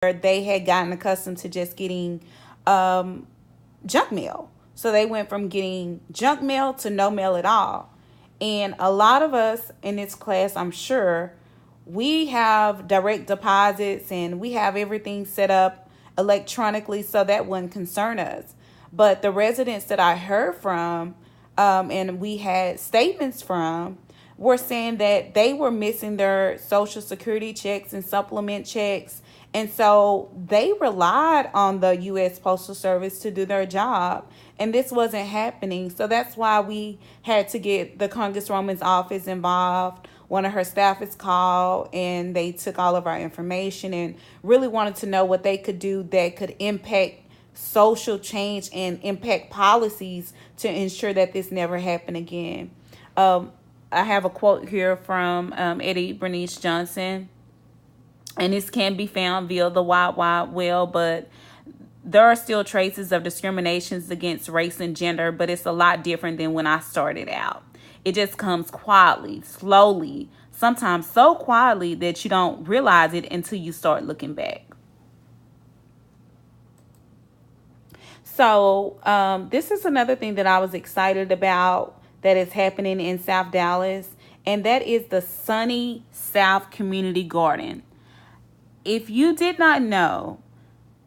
they had gotten accustomed to just getting junk mail. So they went from getting junk mail to no mail at all. And a lot of us in this class, I'm sure, we have direct deposits and we have everything set up electronically, so that wouldn't concern us. But the residents that I heard from, and we had statements from, were saying that they were missing their Social Security checks and supplement checks. And so they relied on the U.S. Postal Service to do their job. And this wasn't happening. So that's why we had to get the Congresswoman's office involved. One of her staff is called, and they took all of our information and really wanted to know what they could do that could impact social change and impact policies to ensure that this never happened again. I have a quote here from Eddie Bernice Johnson, and this can be found via the Wide Wide Web, but there are still traces of discriminations against race and gender, but it's a lot different than when I started out. It just comes quietly, slowly, sometimes so quietly that you don't realize it until you start looking back. So this is another thing that I was excited about that is happening in South Dallas, and that is the Sunny South Community Garden. If you did not know,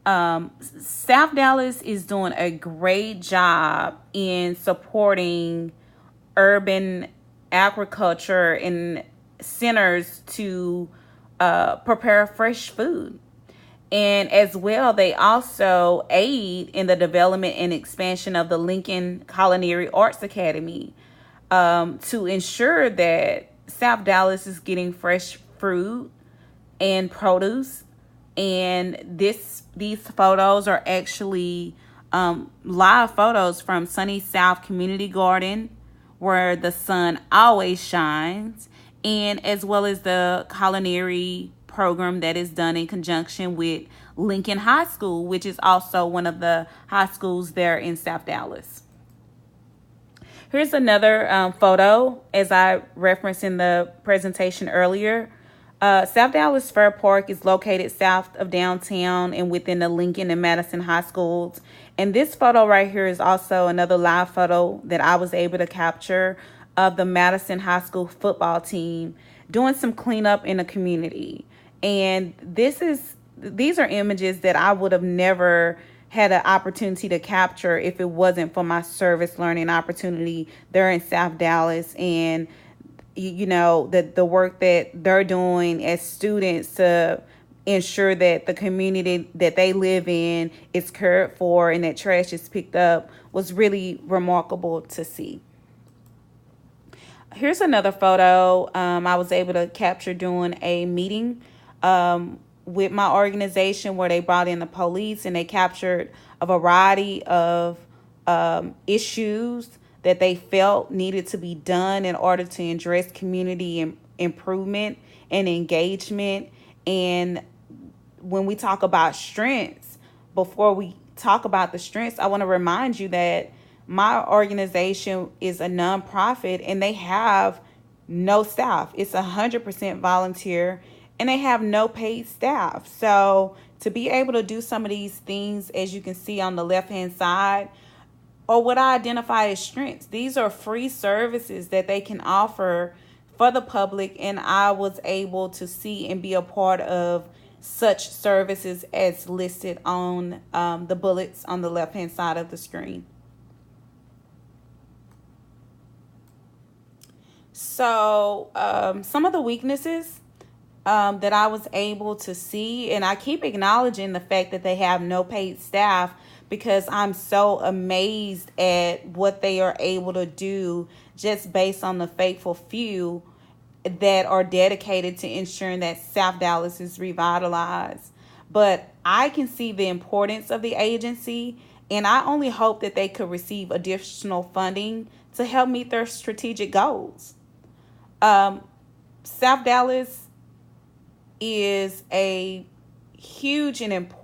South Dallas is doing a great job in supporting urban agriculture and centers to prepare fresh food. And as well, they also aid in the development and expansion of the Lincoln Culinary Arts Academy to ensure that South Dallas is getting fresh fruit and produce. And these photos are actually live photos from Sunny South Community Garden, where the sun always shines, and as well as the culinary program that is done in conjunction with Lincoln High School, which is also one of the high schools there in South Dallas. Here's another photo, as I referenced in the presentation earlier. South Dallas Fair Park is located south of downtown and within the Lincoln and Madison High Schools. And this photo right here is also another live photo that I was able to capture of the Madison High School football team doing some cleanup in the community. And these are images that I would have never had an opportunity to capture if it wasn't for my service learning opportunity there in South Dallas, and you know, the work that they're doing as students to ensure that the community that they live in is cared for and that trash is picked up was really remarkable to see. Here's another photo I was able to capture during a meeting with my organization, where they brought in the police and they captured a variety of issues that they felt needed to be done in order to address community improvement and engagement. And when we talk about strengths, before we talk about the strengths, I want to remind you that my organization is a nonprofit and they have no staff. It's 100% volunteer, and they have no paid staff. So to be able to do some of these things, as you can see on the left-hand side, or what I identify as strengths, these are free services that they can offer for the public, and I was able to see and be a part of such services as listed on the bullets on the left-hand side of the screen. So some of the weaknesses that I was able to see, and I keep acknowledging the fact that they have no paid staff, because I'm so amazed at what they are able to do just based on the faithful few that are dedicated to ensuring that South Dallas is revitalized. But I can see the importance of the agency, and I only hope that they could receive additional funding to help meet their strategic goals. South Dallas is a huge and important